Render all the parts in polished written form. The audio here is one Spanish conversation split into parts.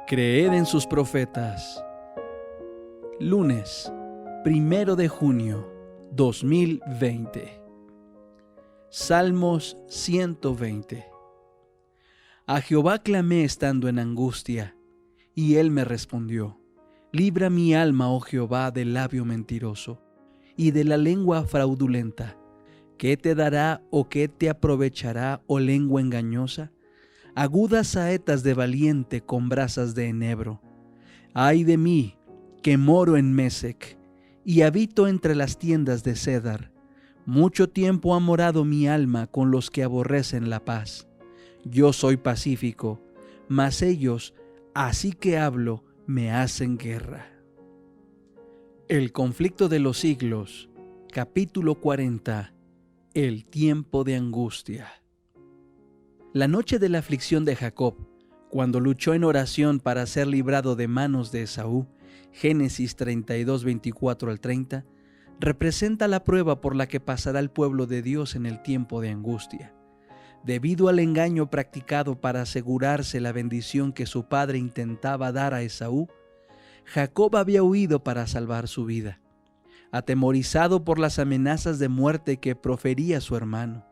Creed en sus profetas. Lunes, 1 de junio 2020. Salmos 120. A Jehová clamé estando en angustia, y él me respondió. Libra mi alma, oh Jehová, del labio mentiroso, y de la lengua fraudulenta. ¿Qué te dará o qué te aprovechará, oh lengua engañosa? Agudas saetas de valiente con brasas de enebro. Ay de mí, que moro en Mesec, y habito entre las tiendas de Cedar. Mucho tiempo ha morado mi alma con los que aborrecen la paz. Yo soy pacífico, mas ellos, así que hablo, me hacen guerra. El conflicto de los siglos, capítulo 40. El tiempo de angustia. La noche de la aflicción de Jacob, cuando luchó en oración para ser librado de manos de Esaú, Génesis 32, 24 al 30, representa la prueba por la que pasará el pueblo de Dios en el tiempo de angustia. Debido al engaño practicado para asegurarse la bendición que su padre intentaba dar a Esaú, Jacob había huido para salvar su vida, atemorizado por las amenazas de muerte que profería su hermano.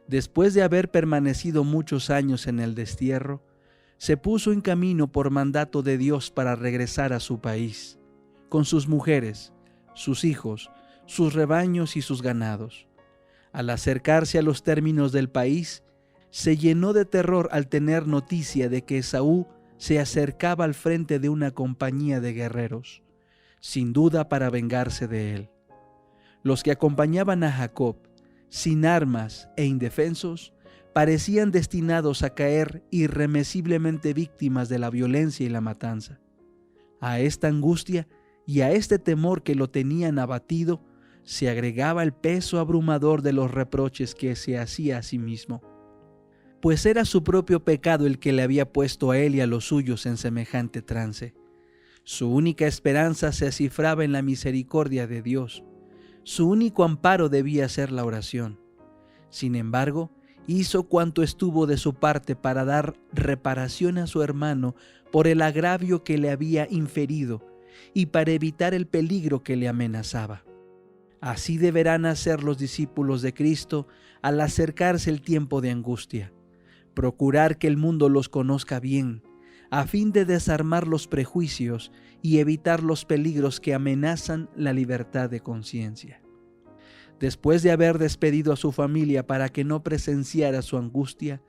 Después de haber permanecido muchos años en el destierro, se puso en camino por mandato de Dios para regresar a su país, con sus mujeres, sus hijos, sus rebaños y sus ganados. Al acercarse a los términos del país, se llenó de terror al tener noticia de que Esaú se acercaba al frente de una compañía de guerreros, sin duda para vengarse de él. Los que acompañaban a Jacob, sin armas e indefensos, parecían destinados a caer irremisiblemente víctimas de la violencia y la matanza. A esta angustia y a este temor que lo tenían abatido, se agregaba el peso abrumador de los reproches que se hacía a sí mismo, pues era su propio pecado el que le había puesto a él y a los suyos en semejante trance. Su única esperanza se cifraba en la misericordia de Dios. Su único amparo debía ser la oración. Sin embargo, hizo cuanto estuvo de su parte para dar reparación a su hermano por el agravio que le había inferido y para evitar el peligro que le amenazaba. Así deberán hacer los discípulos de Cristo al acercarse el tiempo de angustia. Procurar que el mundo los conozca bien, a fin de desarmar los prejuicios y evitar los peligros que amenazan la libertad de conciencia. Después de haber despedido a su familia para que no presenciara su angustia,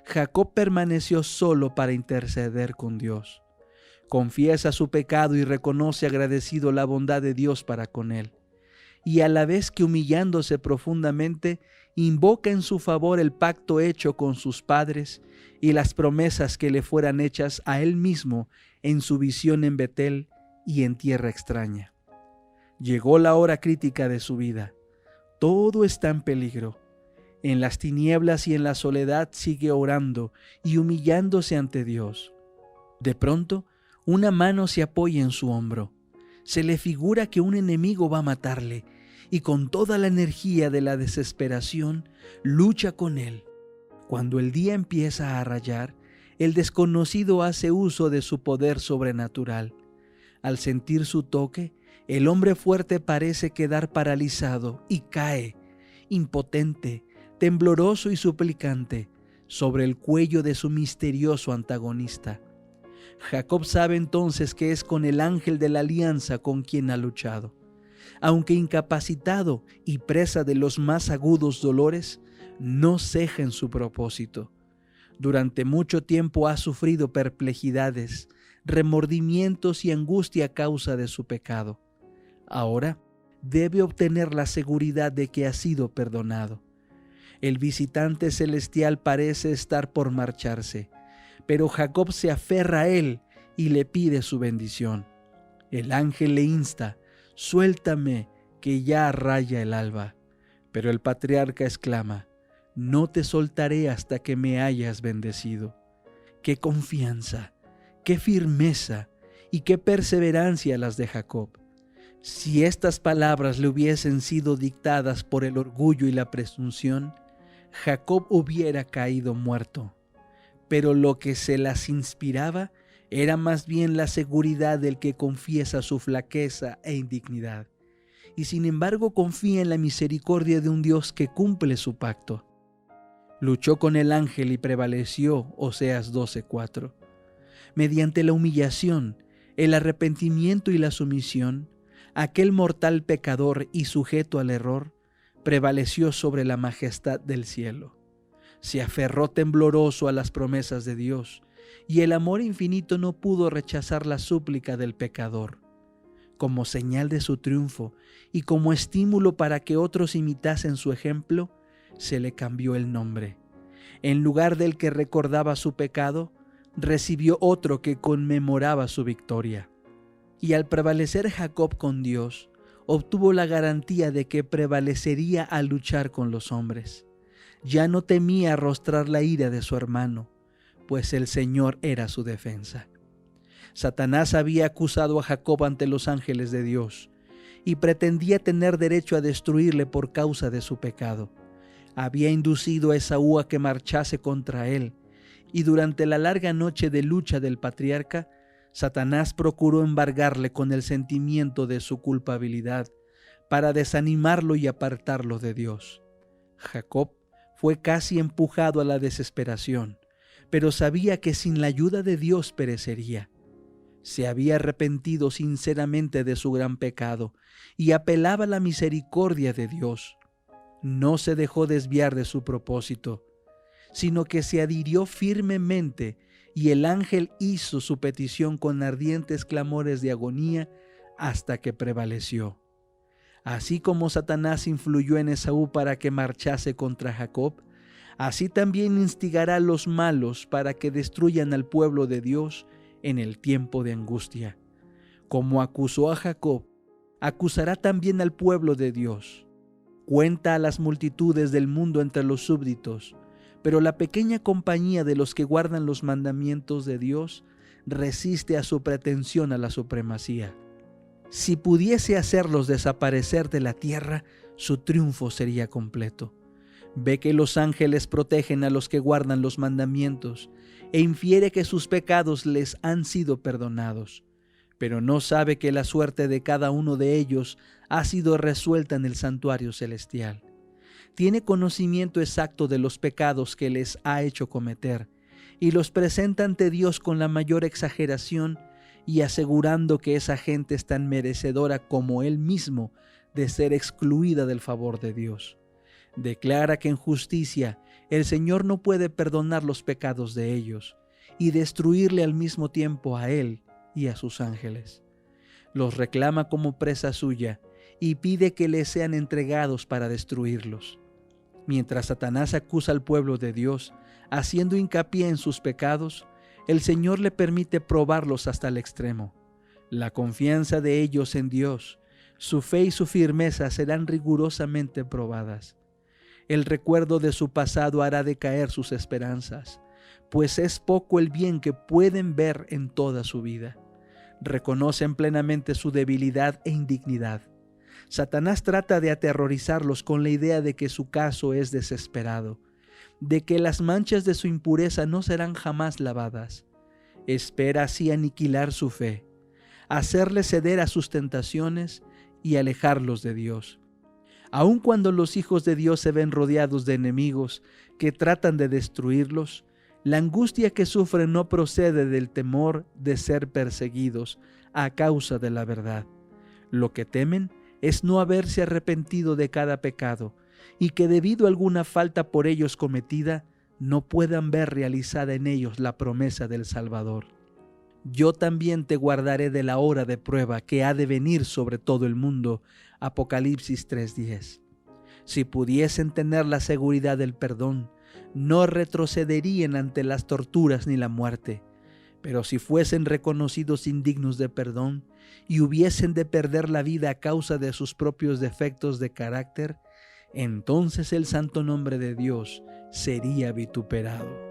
Jacob permaneció solo para interceder con Dios. Confiesa su pecado y reconoce agradecido la bondad de Dios para con él, y a la vez que humillándose profundamente, invoca en su favor el pacto hecho con sus padres y las promesas que le fueran hechas a él mismo en su visión en Betel y en tierra extraña. Llegó la hora crítica de su vida. Todo está en peligro. En las tinieblas y en la soledad sigue orando y humillándose ante Dios. De pronto, una mano se apoya en su hombro. Se le figura que un enemigo va a matarle y con toda la energía de la desesperación lucha con él. Cuando el día empieza a rayar, el desconocido hace uso de su poder sobrenatural. Al sentir su toque, el hombre fuerte parece quedar paralizado y cae, impotente, tembloroso y suplicante, sobre el cuello de su misterioso antagonista. Jacob sabe entonces que es con el ángel de la alianza con quien ha luchado. Aunque incapacitado y presa de los más agudos dolores, no ceja en su propósito. Durante mucho tiempo ha sufrido perplejidades, remordimientos y angustia a causa de su pecado. Ahora debe obtener la seguridad de que ha sido perdonado. El visitante celestial parece estar por marcharse, pero Jacob se aferra a él y le pide su bendición. El ángel le insta: «Suéltame, que ya raya el alba». Pero el patriarca exclama: «No te soltaré hasta que me hayas bendecido». ¡Qué confianza, qué firmeza y qué perseverancia las de Jacob! Si estas palabras le hubiesen sido dictadas por el orgullo y la presunción, Jacob hubiera caído muerto. Pero lo que se las inspiraba Era más bien la seguridad del que confiesa su flaqueza e indignidad, y sin embargo confía en la misericordia de un Dios que cumple su pacto. Luchó con el ángel y prevaleció, Oseas 12:4. Mediante la humillación, el arrepentimiento y la sumisión, aquel mortal pecador y sujeto al error prevaleció sobre la majestad del cielo. Se aferró tembloroso a las promesas de Dios, y el amor infinito no pudo rechazar la súplica del pecador. Como señal de su triunfo y como estímulo para que otros imitasen su ejemplo, se le cambió el nombre. En lugar del que recordaba su pecado, recibió otro que conmemoraba su victoria. Y al prevalecer Jacob con Dios, obtuvo la garantía de que prevalecería al luchar con los hombres. Ya no temía arrostrar la ira de su hermano, pues el Señor era su defensa. Satanás había acusado a Jacob ante los ángeles de Dios y pretendía tener derecho a destruirle por causa de su pecado. Había inducido a Esaú a que marchase contra él, y durante la larga noche de lucha del patriarca, Satanás procuró embargarle con el sentimiento de su culpabilidad para desanimarlo y apartarlo de Dios. Jacob fue casi empujado a la desesperación, pero sabía que sin la ayuda de Dios perecería. Se había arrepentido sinceramente de su gran pecado y apelaba a la misericordia de Dios. No se dejó desviar de su propósito, sino que se adhirió firmemente, y el ángel hizo su petición con ardientes clamores de agonía hasta que prevaleció. Así como Satanás influyó en Esaú para que marchase contra Jacob, así también instigará a los malos para que destruyan al pueblo de Dios en el tiempo de angustia. Como acusó a Jacob, acusará también al pueblo de Dios. Cuenta a las multitudes del mundo entre los súbditos, pero la pequeña compañía de los que guardan los mandamientos de Dios resiste a su pretensión a la supremacía. Si pudiese hacerlos desaparecer de la tierra, su triunfo sería completo. Ve que los ángeles protegen a los que guardan los mandamientos e infiere que sus pecados les han sido perdonados, pero no sabe que la suerte de cada uno de ellos ha sido resuelta en el santuario celestial. Tiene conocimiento exacto de los pecados que les ha hecho cometer y los presenta ante Dios con la mayor exageración y asegurando que esa gente es tan merecedora como él mismo de ser excluida del favor de Dios. Declara que en justicia el Señor no puede perdonar los pecados de ellos y destruirle al mismo tiempo a él y a sus ángeles. Los reclama como presa suya y pide que les sean entregados para destruirlos. Mientras Satanás acusa al pueblo de Dios, haciendo hincapié en sus pecados, el Señor le permite probarlos hasta el extremo. La confianza de ellos en Dios, su fe y su firmeza serán rigurosamente probadas. El recuerdo de su pasado hará decaer sus esperanzas, pues es poco el bien que pueden ver en toda su vida. Reconocen plenamente su debilidad e indignidad. Satanás trata de aterrorizarlos con la idea de que su caso es desesperado, de que las manchas de su impureza no serán jamás lavadas. Espera así aniquilar su fe, hacerles ceder a sus tentaciones y alejarlos de Dios. Aun cuando los hijos de Dios se ven rodeados de enemigos que tratan de destruirlos, la angustia que sufren no procede del temor de ser perseguidos a causa de la verdad. Lo que temen es no haberse arrepentido de cada pecado y que debido a alguna falta por ellos cometida, no puedan ver realizada en ellos la promesa del Salvador. Yo también te guardaré de la hora de prueba que ha de venir sobre todo el mundo. Apocalipsis 3:10. Si pudiesen tener la seguridad del perdón, no retrocederían ante las torturas ni la muerte. Pero si fuesen reconocidos indignos de perdón y hubiesen de perder la vida a causa de sus propios defectos de carácter, entonces el santo nombre de Dios sería vituperado.